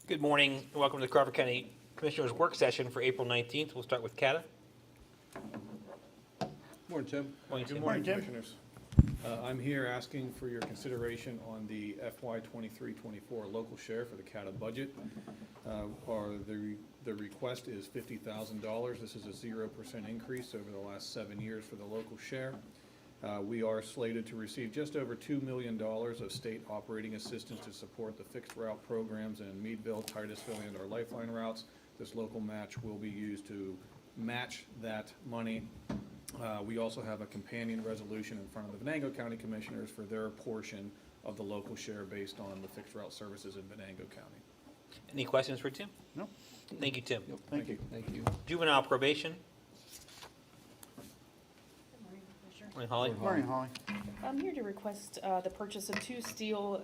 Good morning, and welcome to the Crawford County Commissioners' Work Session for April 19th. We'll start with Cata. Morning, Tim. Morning, Tim. Good morning, Tim. Commissioners. I'm here asking for your consideration on the FY 23-24 local share for the CATA budget. The request is $50,000. This is a 0% increase over the last 7 years for the local share. We are slated to receive just over $2 million of state operating assistance to support the fixed route programs in Meadville, Titusville, and our Lifeline routes. This local match will be used to match that money. We also have a companion resolution in front of the Venango County Commissioners for their portion of the local share based on the fixed route services in Venango County. Any questions for Tim? No. Thank you, Tim. Thank you. Thank you. Juvenile probation. Morning, Holly. Morning, Holly. I'm here to request the purchase of two steel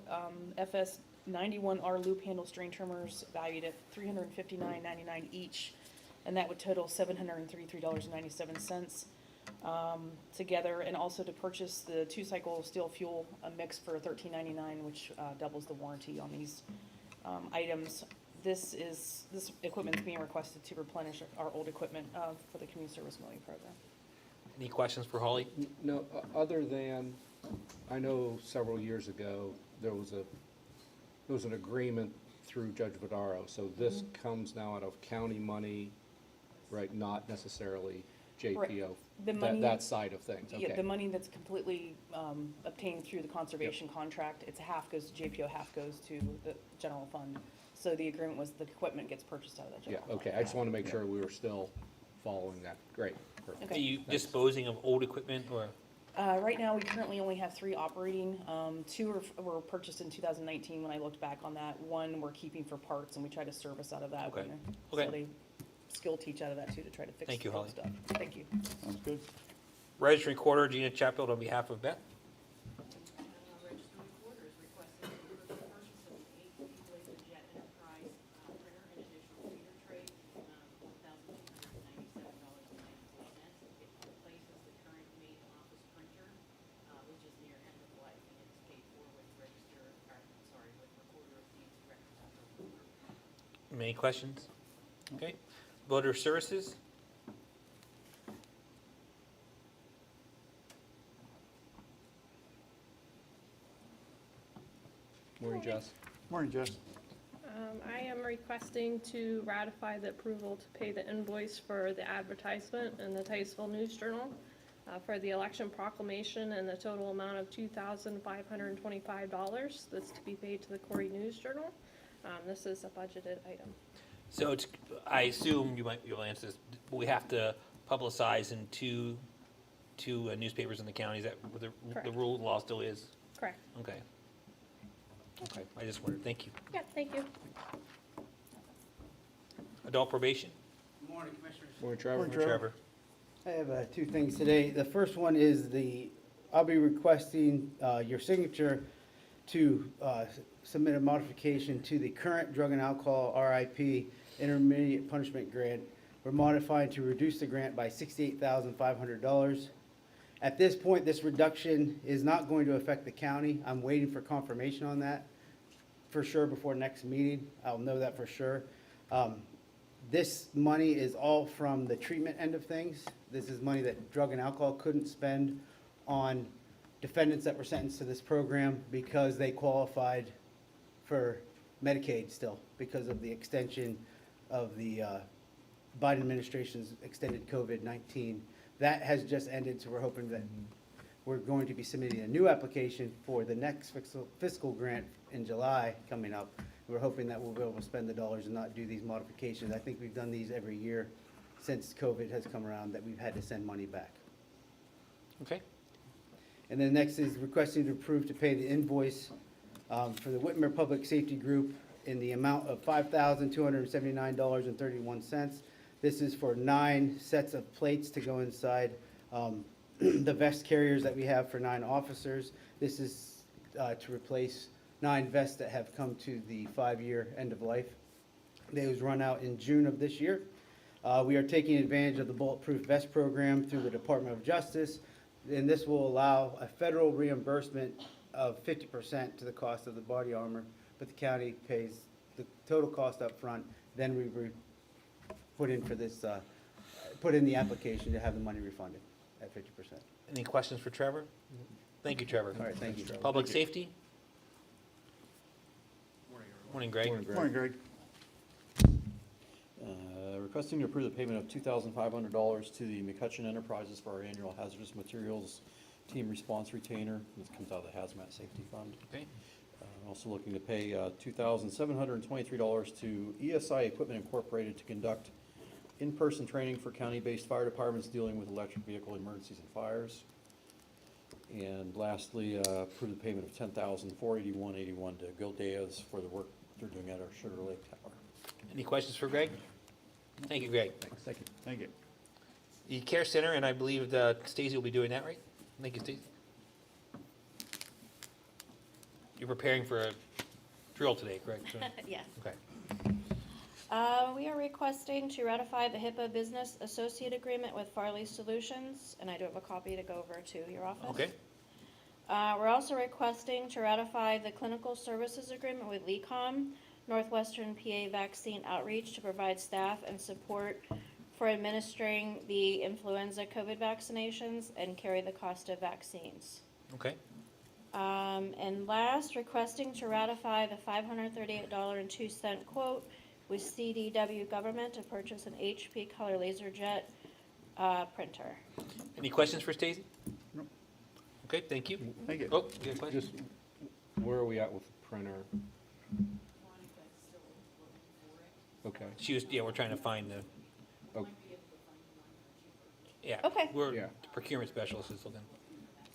FS 91R loop handle string trimmers valued at $359.99 each, and that would total $733.97 together, and also to purchase the two-cycle steel fuel mix for $13.99, which doubles the warranty on these items. This equipment is being requested to replenish our old equipment for the community service mowing program. Any questions for Holly? No, other than, I know several years ago, there was an agreement through Judge Vidaro, so this comes now out of county money, right, not necessarily JPO, The money, that side of things, yeah, the okay. money that's completely obtained through the conservation contract, it's half goes to JPO, half goes to the general fund. So the agreement was the equipment gets purchased out of that Yeah, general fund. okay, I just want to make sure we were still following that. Great, perfect. Are Okay. you disposing of old equipment or? Right now, we currently only have 3 operating. 2 were purchased in 2019 when I looked back on that. 1 we're keeping for parts, and we try to service out of that. Okay. when- Okay. So they skill teach out of that too to try to fix Thank you, the old Holly. stuff. Thank you. Sounds good. Registry Recorder Gina Chatfield on behalf of Beth. Register recorder is requesting approval for the purchase of an 8 laser jet enterprise printer and additional reader tray, $1,297.94. It replaces the current main office printer, which is near end of life, and it's paid for with with recorder of deeds record. Any questions? Okay. Voter Services. Morning, Jess. Morning, Jess. I am requesting to ratify the approval to pay the invoice for the advertisement in the Titusville News Journal for the election proclamation in the total amount of $2,525. That's to be paid to the Corey News Journal. This is a budgeted item. So it's, I assume you'll answer this. We have to publicize in two newspapers in the county. Is that what the Correct. rule of law still is? Correct. Okay. Okay. I just wondered. Thank you. Yeah, thank you. Adult probation. Good morning, Commissioners. Morning, Trevor. Morning, Trevor. Trevor. I have 2 things today. The first one is I'll be requesting your signature to submit a modification to the current drug and alcohol RIP intermediate punishment grant. We're modifying to reduce the grant by $68,500. At this point, this reduction is not going to affect the county. I'm waiting for confirmation on that for sure before next meeting. I'll know that for sure. This money is all from the treatment end of things. This is money that drug and alcohol couldn't spend on defendants that were sentenced to this program because they qualified for Medicaid still because of the extension of the Biden administration's extended COVID-19. That has just ended, so we're hoping that we're going to be submitting a new application for the next fiscal grant in July coming up. We're hoping that we'll be able to spend the dollars and not do these modifications. I think we've done these every year since COVID has come around that we've had to send money back. Okay. And then next is requesting to approve to pay the invoice for the Whitmer Public Safety Group in the amount of $5,279.31. This is for 9 sets of plates to go inside the vest carriers that we have for 9 officers. This is to replace 9 vests that have come to the 5-year end of life. Those run out in June of this year. We are taking advantage of the Bulletproof Vest Program through the Department of Justice, and this will allow a federal reimbursement of 50% to the cost of the body armor, but the county pays the total cost up front, then put in for this, put in the application to have the money refunded at 50%. Any questions for Trevor? Thank you, Trevor. All right, thank you. Public safety? Morning, Greg. Morning, Greg. Requesting to approve the payment of $2,500 to the McCutcheon Enterprises for our annual hazardous materials team response retainer. This comes out of the Hazmat Safety Fund. Okay. Also looking to pay $2,723 to ESI Equipment Incorporated to conduct in-person training for county-based fire departments dealing with electric vehicle emergencies and fires. And lastly, approve the payment of $10,481.81 to Gildeas for the work they're doing at our Sugar Lake Tower. Any questions for Greg? Thank you, Greg. Thank you. Thank you. The Care Center, and I believe Stacy will be doing that, right? Thank you, Stacy. You're preparing for a drill today, correct? So- Yes. Okay. We are requesting to ratify the HIPAA Business Associate Agreement with Farley Solutions, and I do have a copy to go over to your office. Okay. We're also requesting to ratify the Clinical Services Agreement with LECOM, Northwestern PA Vaccine Outreach, to provide staff and support for administering the influenza COVID vaccinations and carry the cost of vaccines. Okay. And last, requesting to ratify the $538.02 quote with CDW Government to purchase an HP Color LaserJet printer. Any questions for Stacy? No. Okay, thank you. Thank you. Oh, you got a question? Just, where are we at with the printer? Monica's still looking for it. Okay. She was, yeah, we're trying to find the, Oh, Might be able to find one for cheaper. yeah. Okay. We're, Yeah. the procurement specialist is looking.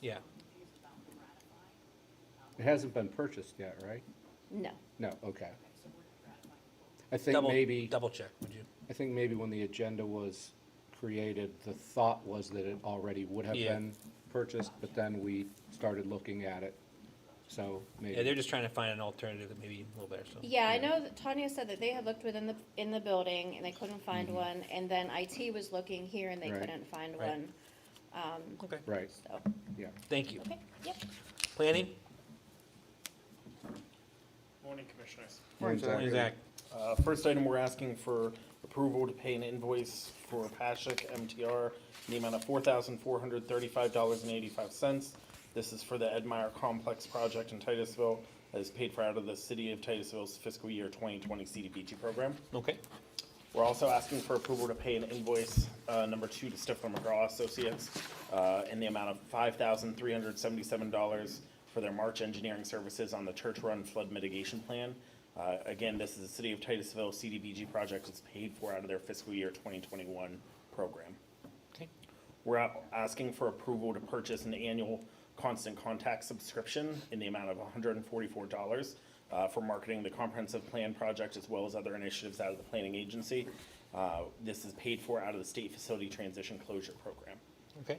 Yeah. Confused about the ratify. it hasn't been purchased yet, right? No. No, okay. So we're ratifying both. I think Double- maybe, Double check, would you? I think maybe when the agenda was created, the thought was that it already would have Yeah. been purchased, but then we started looking at it, so maybe. Yeah, they're just trying to find an alternative that maybe a little better, so. Yeah, I know that Tanya said that they had looked in the building and they couldn't find one, and then IT was looking here and they Right. couldn't find Right. one. Okay, Right, So, yeah. thank you. okay, yep. Planning? Morning, Commissioners. Morning, Zach. Morning, Zach. First item, we're asking for approval to pay an invoice for Pashik MTR in the amount of $4,435.85. This is for the Ed Meyer Complex project in Titusville that is paid for out of the City of Titusville's fiscal year 2020 CDBG program. Okay, We're also asking for approval to pay an invoice, number 2 to Stifler McGraw Associates, in the amount of $5,377 for their March engineering services on the Church Run flood mitigation plan. Again, this is the City of Titusville CDBG project. It's paid for out of their fiscal year 2021 program. okay, We're asking for approval to purchase an annual constant contact subscription in the amount of $144 for marketing the comprehensive plan project as well as other initiatives out of the planning agency. This is paid for out of the state facility transition closure program. okay,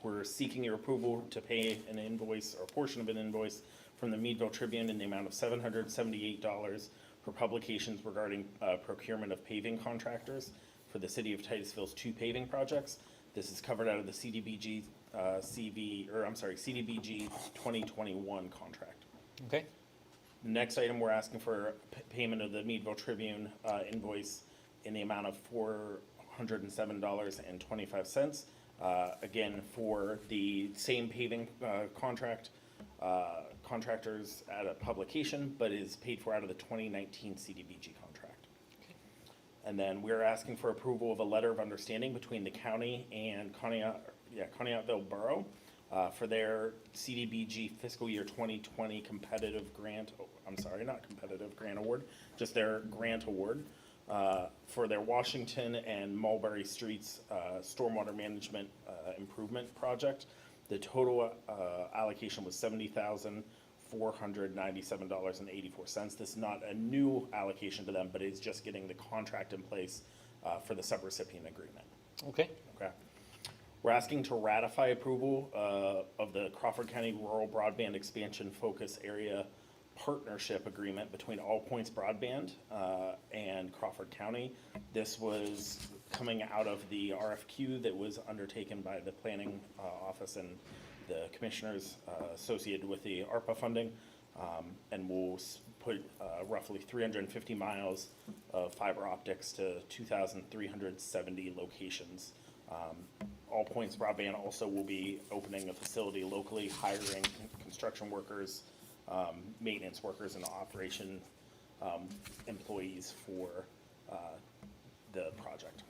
We're seeking your approval to pay an invoice or a portion of an invoice from the Meadville Tribune in the amount of $778 for publications regarding procurement of paving contractors for the City of Titusville's 2 paving projects. This is covered out of the CDBG CDBG 2021 contract. okay, The next item, we're asking for payment of the Meadville Tribune invoice in the amount of $407.25. Again, for the same paving contractors at a publication, but is paid for out of the 2019 CDBG contract. And then we're asking for approval of a letter of understanding between the county and Conneautville Borough for their CDBG fiscal year 2020 competitive grant, grant award, just their grant award for their Washington and Mulberry Streets stormwater management improvement project. The total allocation was $70,497.84. This is not a new allocation to them, but it's just getting the contract in place for the subrecipient agreement. okay, Okay. We're asking to ratify approval of the Crawford County Rural Broadband Expansion Focus Area Partnership Agreement between All Points Broadband and Crawford County. This was coming out of the RFQ that was undertaken by the planning office and the commissioners associated with the ARPA funding. And we'll put roughly 350 miles of fiber optics to 2,370 locations. All Points Broadband also will be opening a facility locally, hiring construction workers, maintenance workers, and operation employees for the project.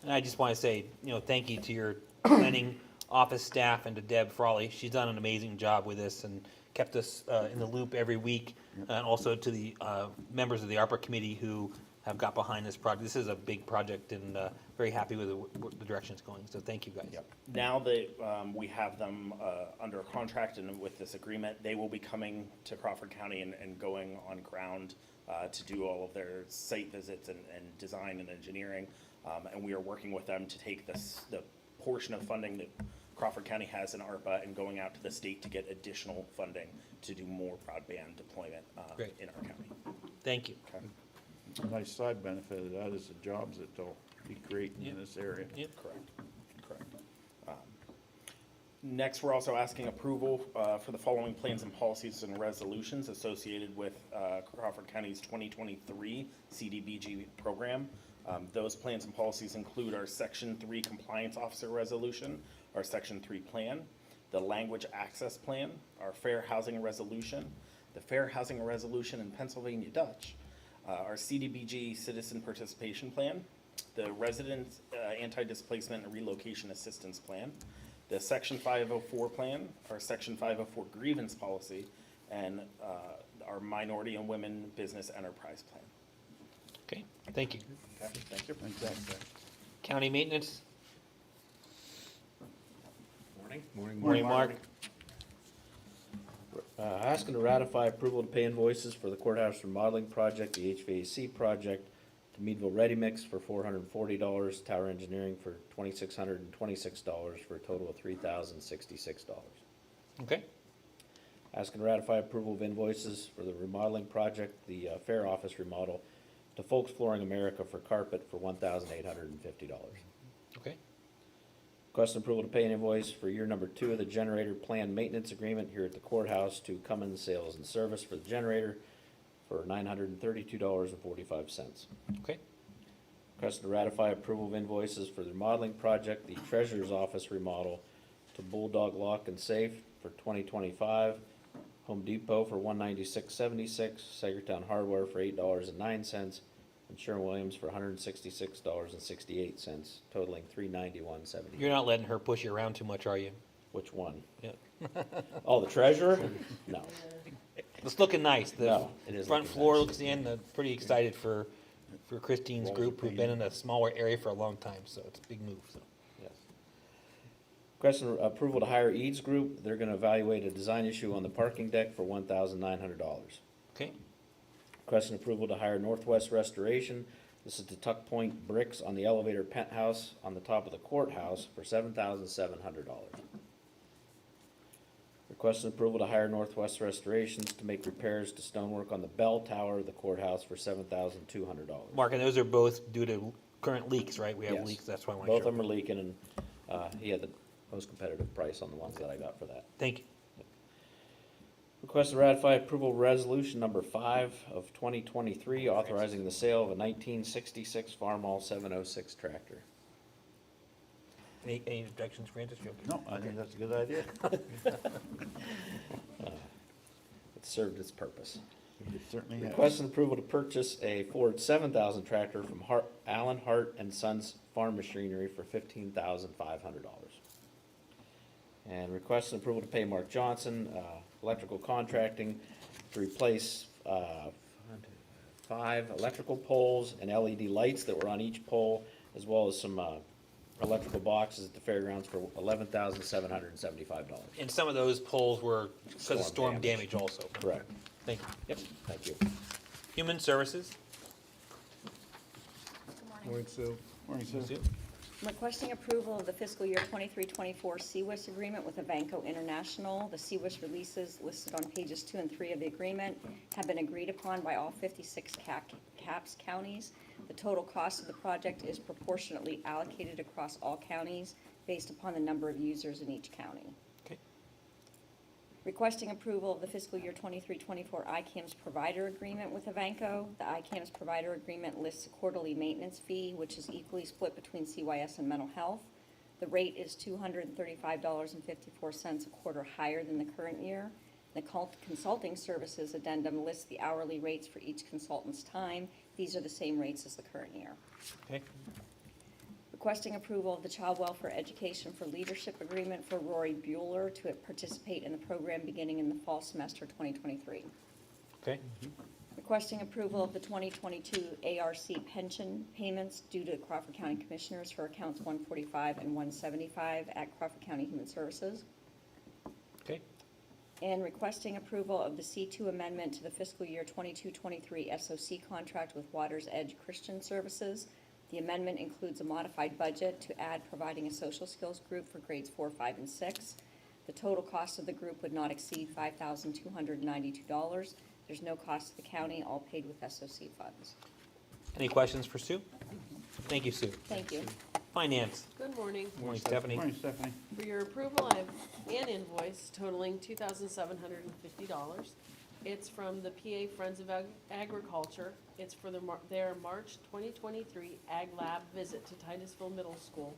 And I just want to say, thank you to your planning office staff and to Deb Frawley. She's done an amazing job with this and kept us in the loop every week. And also to the members of the ARPA committee who have got behind this project. This is a big project and very happy with the direction it's going. So thank you, guys. Now that we have them under contract and with this agreement, they will be coming to Crawford County and going on ground to do all of their site visits and design and engineering. And we are working with them to take the portion of funding that Crawford County has in ARPA and going out to the state to get additional funding to do more broadband deployment Great. in our county. Thank you. Okay. A nice side benefit of that is the jobs that they'll be creating in this area. Yep. Correct. Next, we're also asking approval for the following plans and policies and resolutions associated with Crawford County's 2023 CDBG program. Those plans and policies include our Section 3 Compliance Officer Resolution, our Section 3 Plan, the Language Access Plan, our Fair Housing Resolution, the Fair Housing Resolution in Pennsylvania Dutch, our CDBG Citizen Participation Plan, the Resident Anti-Displacement and Relocation Assistance Plan, the Section 504 Plan, our Section 504 Grievance Policy, and our Minority and Women Business Enterprise Plan. Okay, thank you. Okay, thank you. County maintenance? Morning. Mark. Asking to ratify approval to pay invoices for the courthouse remodeling project, the HVAC project, to Meadville Ready Mix for $440, Tower Engineering for $2,626, for a total of $3,066. Okay, Asking to ratify approval of invoices for the remodeling project, the fair office remodel, to Folks Flooring America for carpet for $1,850. okay, Requesting approval to pay an invoice for year number 2 of the generator plan maintenance agreement here at the courthouse to Cummins Sales and Service for the generator for $932.45. okay, Requesting to ratify approval of invoices for the remodeling project, the treasurer's office remodel to Bulldog Lock and Safe for 2025, Home Depot for $196.76, Sagertown Hardware for $8.09, and Sherwin-Williams for $166.68, totaling $391.70. you're not letting her push you around too much, are you? Which one? Yeah. Oh, the treasurer? No. It's looking nice. The No, it is front looking floor nice. looks in. Pretty excited for Christine's Walls group are who've been in a smaller area for a long time, so it's a big move. So Yes. Requesting approval to hire Eads Group. They're gonna evaluate a design issue on the parking deck for $1,900. okay, Requesting approval to hire Northwest Restoration. This is to tuck point bricks on the elevator penthouse on the top of the courthouse for $7,700. Requesting approval to hire Northwest Restorations to make repairs to stonework on the bell tower of the courthouse for $7,200. Mark, and those are both due to current leaks, right? We have Yes. leaks. That's why I want Both to. of them are leaking, and he had the most competitive price on the ones that I got for that. Thank you. Request to ratify approval resolution number 5 of 2023, authorizing the sale of a 1966 Farmall 706 tractor. Any objections, Francis? You okay? No, I think that's a good idea. It served its purpose. It certainly has. Requesting approval to purchase a Ford 7000 tractor from Allen Hart and Sons Farm Machinery for $15,500. And requesting approval to pay Mark Johnson, electrical contracting, to replace 5 electrical poles and LED lights that were on each pole, as well as some electrical boxes at the fairgrounds for $11,775. And some of those poles were because of storm Storm damage also. Correct. Thank you. Yep, thank you. Human Services? Morning, Sue. Morning, Sue. Sue? I'm requesting approval of the fiscal year 23-24 CWIS agreement with Avanco International. The CWIS releases listed on pages 2 and 3 of the agreement have been agreed upon by all 56 CAPS counties. The total cost of the project is proportionately allocated across all counties based upon the number of users in each county. Okay. Requesting approval of the fiscal year 23-24 ICAMS provider agreement with Avanco. The ICAMS provider agreement lists a quarterly maintenance fee, which is equally split between CYS and mental health. The rate is $235.54 a quarter higher than the current year. The consulting services addendum lists the hourly rates for each consultant's time. These are the same rates as the current year. Okay, Requesting approval of the Child Welfare Education for Leadership Agreement for Rory Bueller to participate in the program beginning in the fall semester 2023. okay, Requesting approval of the 2022 ARC pension payments due to Crawford County Commissioners for accounts 145 and 175 at Crawford County Human Services. okay, And requesting approval of the C2 amendment to the fiscal year 22-23 SOC contract with Waters Edge Christian Services. The amendment includes a modified budget to add providing a social skills group for grades 4, 5, and 6. The total cost of the group would not exceed $5,292. There's no cost to the county, all paid with SOC funds. any questions for Sue? Thank you, Sue. Thank you. Finance, Good morning. morning Stephanie. Morning, Stephanie. For your approval, I have an invoice totaling $2,750. It's from the PA Friends of Agriculture. It's for their March 2023 Ag Lab visit to Titusville Middle School.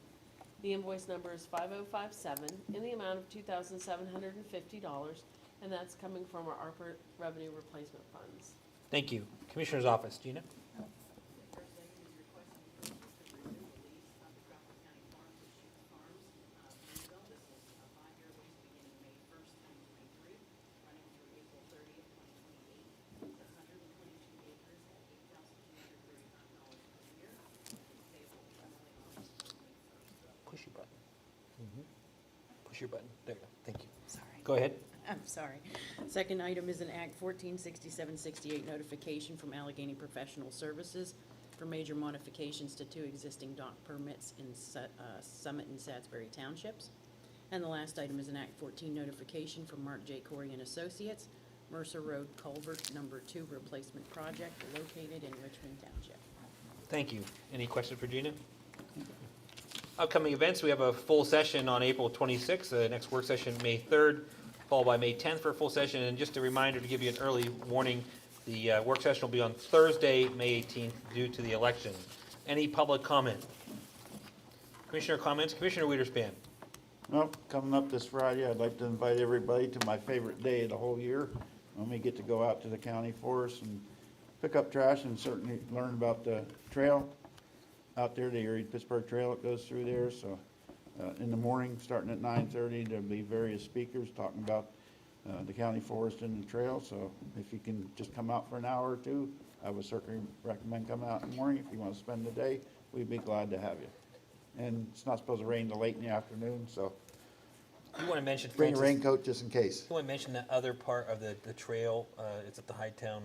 The invoice number is 5057 in the amount of $2,750, and that's coming from our ARPA revenue replacement funds. Thank you. Commissioner's office, Gina? First item is requesting approval to renew the lease of the Crawford County Farm to Shoots Farms. Greenville. This is a 5-year lease beginning May 1st, 2023, running through April 30th, 2028. It's 122 acres at $8,235 per year. It's payable annually on May 1st. Push your button. Push your button. There you go. Thank you. Sorry. Go ahead. I'm sorry. Second item is an Act 146768 notification from Allegheny Professional Services for major modifications to 2 existing dock permits in Summit and Salisbury Townships. And the last item is an Act 14 notification from Mark J. Corey and Associates, Mercer Road Culvert Number 2 Replacement Project located in Richmond Township. Thank you. Any questions for Gina? Upcoming events, we have a full session on April 26th, the next work session May 3rd, followed by May 10th for a full session. And just a reminder to give you an early warning, the work session will be on Thursday, May 18th, due to the election. Any public comment? Commissioner comments? Commissioner Weiderspan? Well, coming up this Friday, I'd like to invite everybody to my favorite day of the whole year, when we get to go out to the county forest and pick up trash and certainly learn about the trail out there, the Erie-Pittsburgh Trail that goes through there. So in the morning, starting at 9:30, there'll be various speakers talking about the county forest and the trail. So if you can just come out for an hour or two, I would certainly recommend coming out in the morning. If you want to spend the day, we'd be glad to have you. And it's not supposed to rain till late in the afternoon, so You want to mention, bring a Francis, raincoat just in case. you want to mention the other part of the trail, it's at the Hightown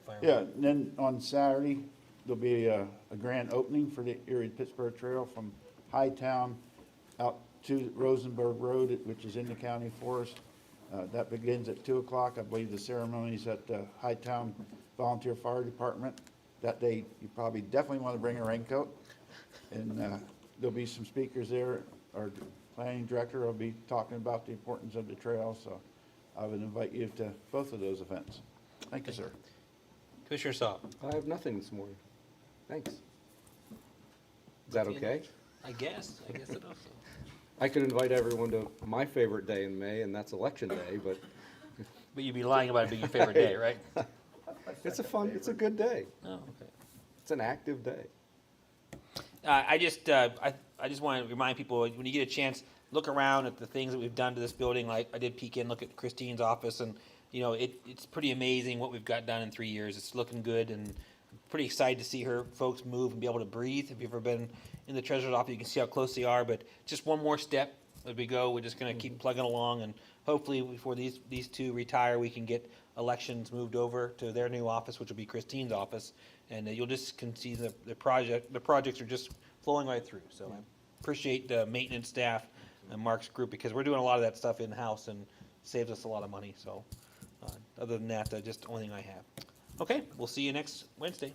Fire. Yeah, and then on Saturday, there'll be a grand opening for the Erie-Pittsburgh Trail from Hightown out to Rosenberg Road, which is in the county forest. That begins at 2 o'clock. I believe the ceremony's at the Hightown Volunteer Fire Department. That day, you probably definitely want to bring a raincoat. And there'll be some speakers there. Our planning director will be talking about the importance of the trail, so I would invite you to both of those events. Thank you, sir. Commissioner Saab? I have nothing this morning. Thanks. Is that okay? I guess it also. I could invite everyone to my favorite day in May, and that's Election Day, but But you'd be lying about it being your favorite day, right? it's a good day. Oh, okay. It's an active day. I just want to remind people, when you get a chance, look around at the things that we've done to this building. Like I did peek in, look at Christine's office, and you know it's pretty amazing what we've got done in 3 years. It's looking good, and I'm pretty excited to see her folks move and be able to breathe. If you've ever been in the treasurer's office, you can see how close they are. But just one more step as we go. We're just going to keep plugging along, and hopefully before these two retire, we can get elections moved over to their new office, which will be Christine's office, and you'll just can see the projects are just flowing right through. So I appreciate the maintenance staff and Mark's group, because we're doing a lot of that stuff in-house and saves us a lot of money. So other than that, just the only thing I have. Okay, we'll see you next Wednesday.